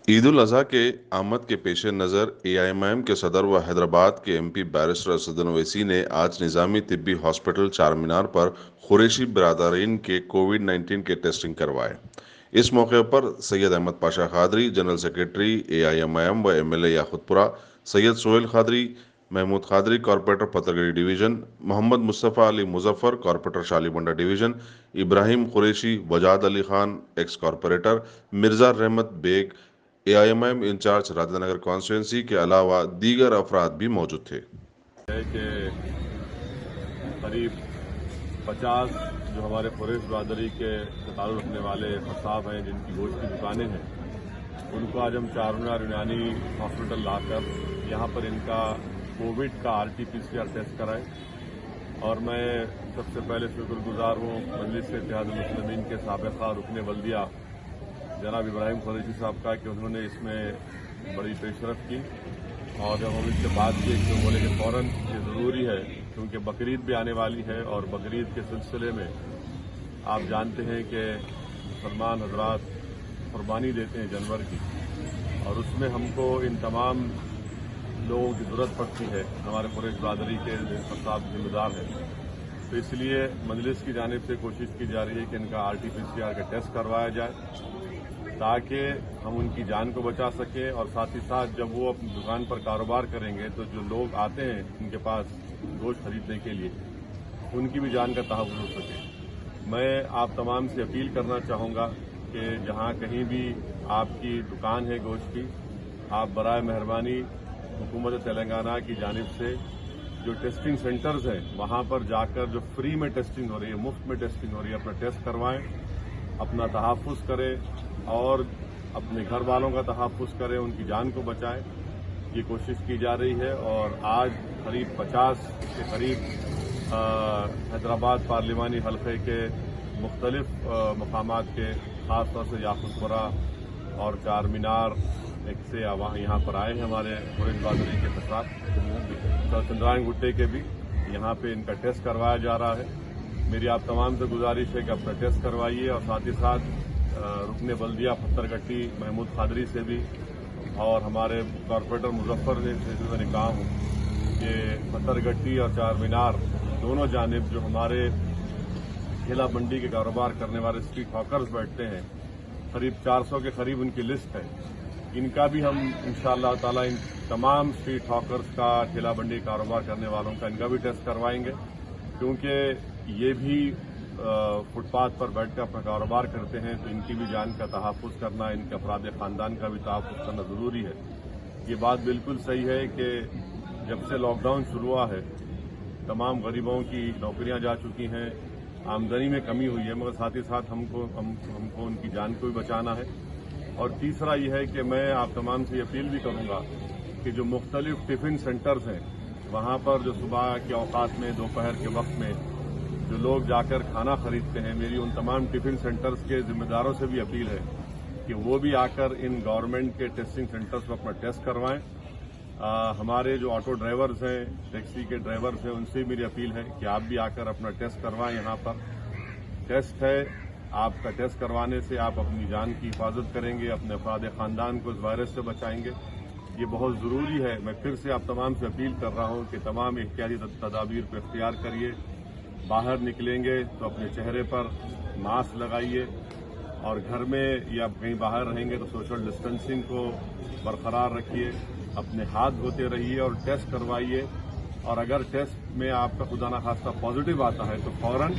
عید الاضحیٰ کے آمد کے پیش نظر AIMIM کے صدر و حیدرآباد کے MP بیرسٹر اسدالدین اویسی نے آج نظامی طبی ہاسپٹل چار مینار پر قریشی برادرین کے کووڈ-19 کے ٹیسٹنگ کروائے۔ اس موقع پر Syed Ahmed Pasha Quadri, general secretary AIMIM و MLA Yakutpura, Syed Sohail Quadri, Mahmood Quadri, corporator Pathergatti division, Mohammed Mustafa Ali Muzaffar, corporator Shalibanda division, Ibrahim Qureshi, Wajad Ali Khan, ex corporator, Mirza Rahmat Baig, AIMIM incharge Raja Nagar constituency کے علاوہ دیگر افراد بھی موجود تھے۔ ہے کہ قریب 50 جو ہمارے قریش برادری کے تعلق رکھنے والے قصاب ہیں جن کی گوشت کی دکانیں ہیں، ان کو آج ہم چار مینار یونانی ہاسپٹل لا کر یہاں پر ان کا کووڈ کا RT-PCR ٹیسٹ کرائے۔ اور میں سب سے پہلے شکر گزار ہوں مجلس اتحاد المسلمین کے سابقہ رکن بلدیہ جناب ابراہیم قریشی صاحب کا کہ انہوں نے اس میں بڑی پیش رفت کی، اور جب ہم اس سے بات کی تو بولے کہ فوراً یہ ضروری ہے کیونکہ بقرعید بھی آنے والی ہے، اور بقرعید کے سلسلے میں آپ جانتے ہیں کہ مسلمان حضرات قربانی دیتے ہیں جانور کی، اور اس میں ہم کو ان تمام لوگوں کی ضرورت پڑتی ہے، ہمارے قریش برادری کے قصاب ذمہ دار ہیں۔ تو اس لیے مجلس کی جانب سے کوشش کی جا رہی ہے کہ ان کا RT-PCR کا ٹیسٹ کروایا جائے تاکہ ہم ان کی جان کو بچا سکیں، اور ساتھ ہی ساتھ جب وہ اپنی دکان پر کاروبار کریں گے تو جو لوگ آتے ہیں ان کے پاس گوشت خریدنے کے لیے ان کی بھی جان کا تحفظ ہو سکے۔ میں آپ تمام سے اپیل کرنا چاہوں گا کہ جہاں کہیں بھی آپ کی دکان ہے گوشت کی، آپ برائے مہربانی حکومت تلنگانہ کی جانب سے جو ٹیسٹنگ سینٹرز ہیں وہاں پر جا کر جو فری میں ٹیسٹنگ ہو رہی ہے، مفت میں ٹیسٹنگ ہو رہی ہے، اپنا ٹیسٹ کروائیں، اپنا تحفظ کریں اور اپنے گھر والوں کا تحفظ کریں، ان کی جان کو بچائیں۔ یہ کوشش کی جا رہی ہے، اور آج قریب 50 کے قریب حیدرآباد پارلیمانی حلقے کے مختلف مقامات کے خاص طور سے یاقوت پورہ اور چار مینار سے یہاں پر آئے ہیں ہمارے قریش برادری کے خصاب، چندرائن گٹے کے بھی یہاں پہ ان کا ٹیسٹ کروایا جا رہا ہے۔ میری آپ تمام سے گزارش ہے کہ اپنا ٹیسٹ کروائیے، اور ساتھ ہی ساتھ رکن بلدیہ پترگٹی محمود قادری سے بھی اور ہمارے کارپوریٹر مظفر سے میں نے کہا ہوں کہ پترگٹی اور چار مینار دونوں جانب جو ہمارے ٹھیلا منڈی کے کاروبار کرنے والے اسٹریٹ ہاکرز بیٹھتے ہیں، قریب 400 کے قریب ان کی لسٹ ہے، ان کا بھی ہم انشاءاللہ تعالی ان تمام اسٹریٹ ہاکرز کا، ٹھیلا منڈی کاروبار کرنے والوں کا، ان کا بھی ٹیسٹ کروائیں گے، کیونکہ یہ بھی فٹ پاتھ پر بیٹھ کر اپنا کاروبار کرتے ہیں، تو ان کی بھی جان کا تحفظ کرنا، ان کے افراد خاندان کا بھی تحفظ کرنا ضروری ہے۔ یہ بات بالکل صحیح ہے کہ جب سے لاک ڈاؤن شروع ہوا ہے تمام غریبوں کی نوکریاں جا چکی ہیں، آمدنی میں کمی ہوئی ہے، مگر ساتھ ہی ساتھ ہم کو ان کی جان کو بھی بچانا ہے۔ اور تیسرا یہ ہے کہ میں آپ تمام سے اپیل بھی کروں گا کہ جو مختلف ٹفن سینٹرز ہیں وہاں پر جو صبح کے اوقات میں، دوپہر کے وقت میں جو لوگ جا کر کھانا خریدتے ہیں، میری ان تمام ٹفن سینٹرز کے ذمہ داروں سے بھی اپیل ہے کہ وہ بھی آ کر ان گورنمنٹ کے ٹیسٹنگ سینٹرز پر اپنا ٹیسٹ کروائیں۔ ہمارے جو آٹو ڈرائیورز ہیں، ٹیکسی کے ڈرائیورز ہیں، ان سے میری اپیل ہے کہ آپ بھی آ کر اپنا ٹیسٹ کروائیں۔ یہاں پر ٹیسٹ ہے، آپ کا ٹیسٹ کروانے سے آپ اپنی جان کی حفاظت کریں گے، اپنے افراد خاندان کو اس وائرس سے بچائیں گے۔ یہ بہت ضروری ہے۔ میں پھر سے آپ تمام سے اپیل کر رہا ہوں کہ تمام احتیاطی تدابیر کو اختیار کریے، باہر نکلیں گے تو اپنے چہرے پر ماسک لگائیے، اور گھر میں یا کہیں باہر رہیں گے تو سوشل ڈسٹینسنگ کو برقرار رکھیے، اپنے ہاتھ دھوتے رہیے اور ٹیسٹ کروائیے، اور اگر ٹیسٹ میں آپ کا خدا نخواستہ پازیٹو آتا ہے تو فوراً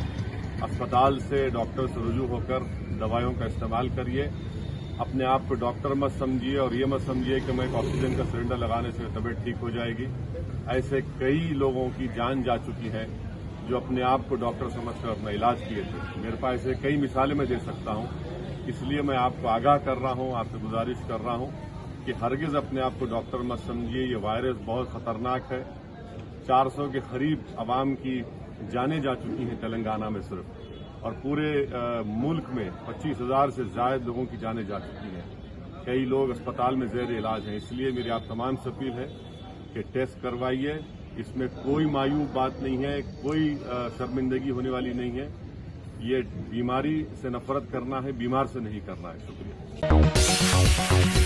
اسپتال سے ڈاکٹر سے رجوع ہو کر دوائیوں کا استعمال کریے۔ اپنے آپ کو ڈاکٹر مت سمجھیے اور یہ مت سمجھیے کہ میں ایک آکسیجن کا سلنڈر لگانے سے طبیعت ٹھیک ہو جائے گی۔ ایسے کئی لوگوں کی جان جا چکی ہے جو اپنے آپ کو ڈاکٹر سمجھ کر اپنا علاج کیے تھے۔ میرے پاس ایسے کئی مثالیں میں دے سکتا ہوں، اس لیے میں آپ کو آگاہ کر رہا ہوں، آپ سے گزارش کر رہا ہوں کہ ہرگز اپنے آپ کو ڈاکٹر مت سمجھیے، یہ وائرس بہت خطرناک ہے۔ 400 کے قریب عوام کی جانیں جا چکی ہیں تلنگانہ میں صرف، اور پورے ملک میں 25,000 سے زائد لوگوں کی جانیں جا چکی ہیں، کئی لوگ اسپتال میں زیر علاج ہیں۔ اس لیے میری آپ تمام سے اپیل ہے کہ ٹیسٹ کروائیے، اس میں کوئی مایوب بات نہیں ہے، کوئی شرمندگی ہونے والی نہیں ہے۔ یہ بیماری سے نفرت کرنا ہے، بیمار سے نہیں کرنا ہے۔ شکریہ۔